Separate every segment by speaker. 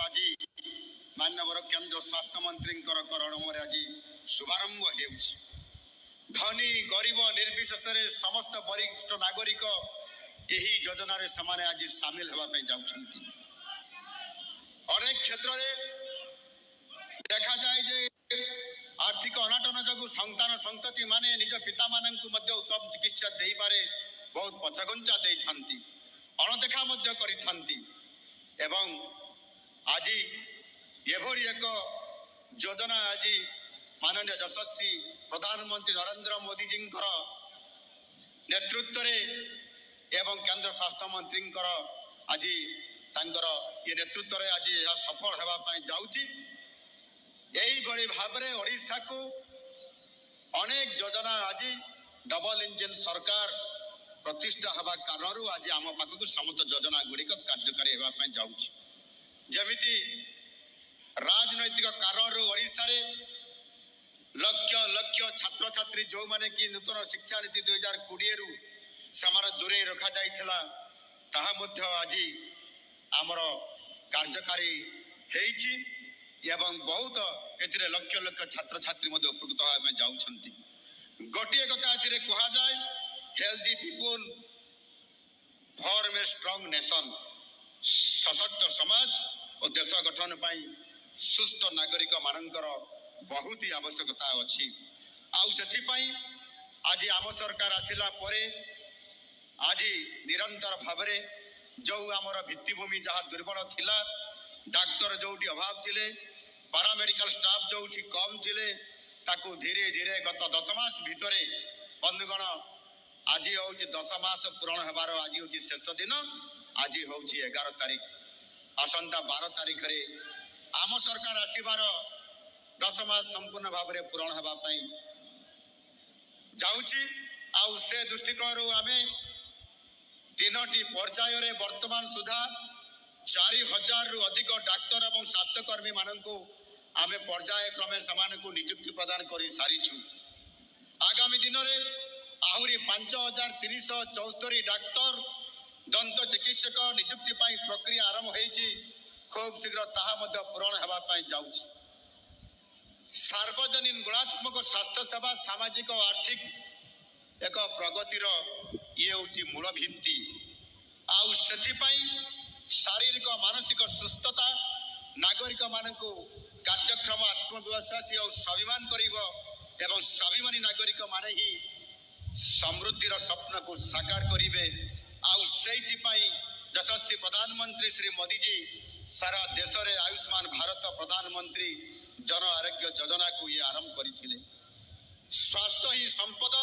Speaker 1: आज माननीय केंद्र स्वास्थ्य मंत्री करडम आज शुभारंभ हो धनी गरीब निर्विशेष समस्त वरिष्ठ नागरिक यही योजना से आज सामिल होगापी जाऊँगी। अनेक क्षेत्र देखा जाए जे आर्थिक अनाटन जो संतान संतति माने निज पिता मानू उत्तम चिकित्सा दे पारे बहुत पछघुंचा दे अणदेखा एवं आज एभली एक योजना आज माननीय यशस्वी प्रधानमंत्री नरेंद्र मोदी जी नेतृत्व एवं केंद्र स्वास्थ्य मंत्री आज ये नेतृत्व में आज यह सफल होगापी जाऊँगी। यही भाव में ओडिशा को अनेक योजना आज डबल इंजन सरकार प्रतिष्ठा हवा कारण आज आम पाखक समस्त योजना गुड़िक कार्यकारी होगापी जाऊँगी। जमिति राजनैतिक कारण ओडिशा रे लक्ष लक्ष छात्र छात्री जो माने कि नूतन शिक्षा नीति 2020 रु समार दूरे रखा जाइथिला ताहा मध्य आज आमर कार्यकारी हेइछि एवं बहुत एथिरे लक्ष लक्ष छात्र छात्री मध्य उपकृत होगा जाउछंती। गोटिए कथा एथिरे कहा जाए healthy people form a strong nation सशक्त समाज और देश गठन पाई सुस्थ नागरिक मानकर बहुत ही आवश्यकता अच्छी। आउ सेथि पाई आज आम सरकार आसिला परे आज निरंतर भाव जो आमर भित्तिभूमि जहाँ दुर्बल थिला डाक्तर जोटी अभाव थिले पारामेडिकल स्टाफ जोटी कम थिले ताकू धीरे धीरे गत 10 मास भितरे बंधुगण आज हूँ 10 मास पूरण होबार आज हूँ शेष दिन आज हूँ 11 तारीख आसंता 12 तारीख रे आम सरकार आसबार 10 मास संपूर्ण भाव में पूरण होगापी जाऊँगी। आउ से दृष्टिकोण आम 3टी पर्याय रे वर्तमान सुधा 4000 रु अधिक डाक्तर और स्वास्थ्यकर्मी मानू आम पर्याय क्रमे से नियुक्ति प्रदान कर सारीचु। आगामी दिन में आहरी 5374 डाक्तर दंत चिकित्सक नियुक्ति प्रक्रिया आरंभ होती खूब शीघ्र ताहा पूरण होगापी जाऊँगी। सार्वजनिक गुणात्मक स्वास्थ्य सेवा सामाजिक और आर्थिक एक प्रगतिर ये हूँ मूल भित्ति। आउ सेथिपाई शारीरिक मानसिक सुस्थता नागरिक मानू कार्यक्षम आत्मविश्वासी और स्वाभिमान करिवो एवं स्वाभिमानी नागरिक माने ही समृद्धिर स्वप्न को साकार करिवे। आउ सेइथिपाई यशस्वी प्रधानमंत्री श्री मोदी जी सारा देश रे आयुष्मान भारत प्रधानमंत्री जन आरोग्य योजना को ये आरंभ करथिले। स्वास्थ्य ही संपद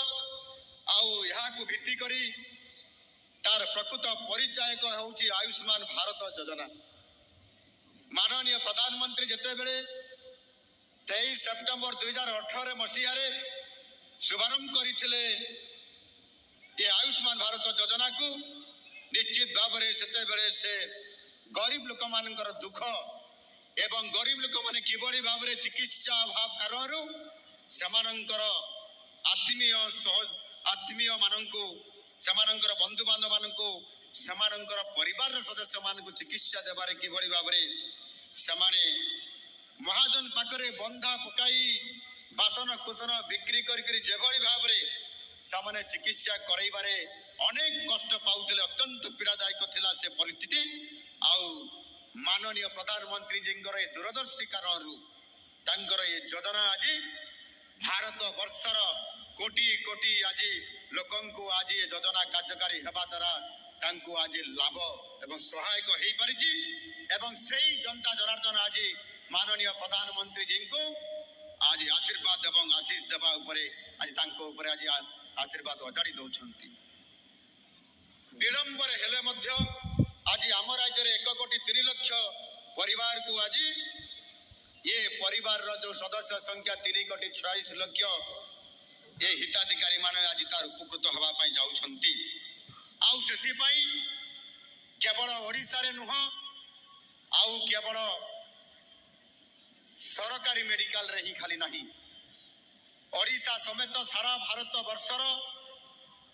Speaker 1: आउ यहाँ को भित्ति करी तार प्रकृत परिचायक होउची आयुष्मान भारत योजना। माननीय प्रधानमंत्री जेते बेले 23 सेप्टेम्बर 2018 मसीह शुभारंभ करथिले ये आयुष्मान भारत योजना को निश्चित भाव में से गरीब लोक मानकर दुख एवं गरीब लोक माने किबड़ी भाव में चिकित्सा अभाव कारण सेमानंकर आत्मीय मानू सेमानंकर बंधु बांधव मानू सेमानंकर परिवार सदस्य मानू चिकित्सा देवारे किबड़ी भाव में सेमाने महाजन पाखरे बंधा पकाई बासन कुसन बिक्री करी जेभली भाव में सामने चिकित्सा करैबारे अनेक कष्ट पाउथिले अत्यंत पीड़ादायक थिला से परिस्थिति। आउ माननीय प्रधानमंत्री जी दूरदर्शी कारण ये योजना आज भारत वर्षर कोटी कोटी आज लोकंकु आज ये योजना कार्यकारी हेबा द्वारा तांकु आज लाभ एवं सहायक हो पारिछि एवं सेही जनता जनार्दन आज माननीय प्रधानमंत्री जी को आज आशीर्वाद एवं आशीष देवा उपरे आज तांको उपरे आज आशीर्वाद अजाड़ी दौरान विलंबर हेले मध्य आज आम राज्य 1,03,00,000 परिवार को आज ये परिवार जो सदस्य संख्या 3,46,00,000 ये हिताधिकारी मान आज तार उपकृत होगापी जाउछंती। आउ सेथिपाई केवल ओडिशा रे नुह आउ केवल सरकारी मेडिकल रे ही खाली नहीं ओडिशा समेत सारा भारत वर्षर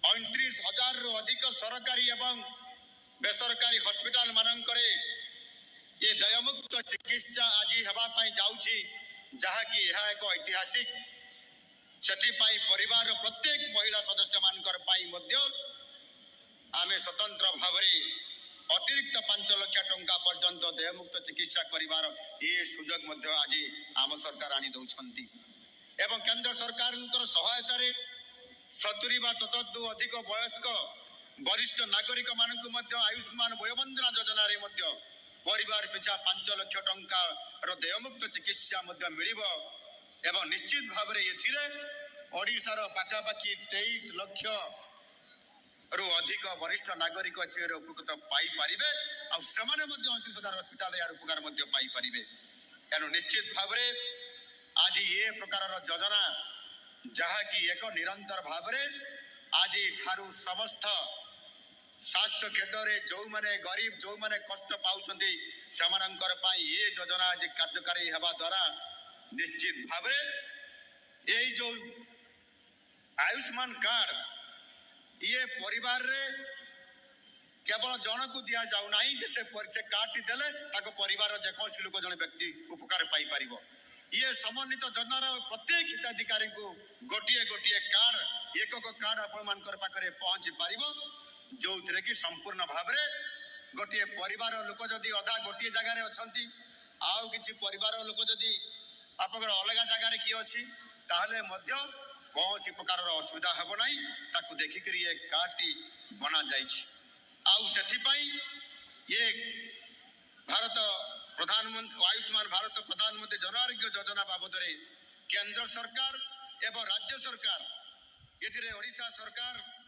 Speaker 1: 29,000 रु अधिक सरकारी एवं बेसरकारी हॉस्पिटल मानकरे ये दयमुक्त चिकित्सा आज हेबाई जाऊँगी जहाँकि यह एक ऐतिहासिक से परिवार प्रत्येक महिला सदस्य मान आमे स्वतंत्र भाव अतिरिक्त 5 लाख टंका पर्यंत देयमुक्त चिकित्सा करिवार ये सुजोग आज आम सरकार आनी दौरान एवं केंद्र सरकार सहायता 70 वा ततदु अधिक वयस्क वरिष्ठ नागरिक मानक आयुष्मान वयोबंधना योजना रे परिवार पिछा 5 लाख टंकार देयमुक्त चिकित्सा मिलिब एवं निश्चित भाव ओडिशार पाखापाखि 23 लाख रु अधिक वरिष्ठ नागरिक उपकृत पाई आने 29,000 हस्पिटाल यार उपकार पाई तेणु निश्चित भाव आज ये प्रकार योजना जहाँकि एक निरंतर भाव आज ठारू समस्त स्वास्थ्य क्षेत्र में जो मैंने गरीब जो मैंने कष्ट पाँच ये योजना आज कार्यकारी होगा द्वारा निश्चित भाव यही जो आयुष्मान कार्ड ये परिवार रे केवल जन को दि जाऊना से कार्ड टी देले परिवार जेकोसी लोक जन व्यक्ति उपकार पाई पारिबो ये समन्वित योजनार प्रत्येक हिताधिकारी को गोटे गोटे कार्ड एक कार्ड आपण पाखे पहुंची पार जो थे कि संपूर्ण भाव गोटे परिवार लोक जदि अधा गोटे जगार अच्छा आउ कि परिवार लोक जदि आप अलग जगार किए अच्छी ताहले कौन प्रकार असुविधा हम ना ताकू देखिक ये कार्ड टी बना जाई ये भारत प्रधानमंत्री आयुष्मान भारत प्रधानमंत्री जन आरोग्य योजना बाबद केंद्र सरकार एवं राज्य सरकार ये ओडिशा सरकार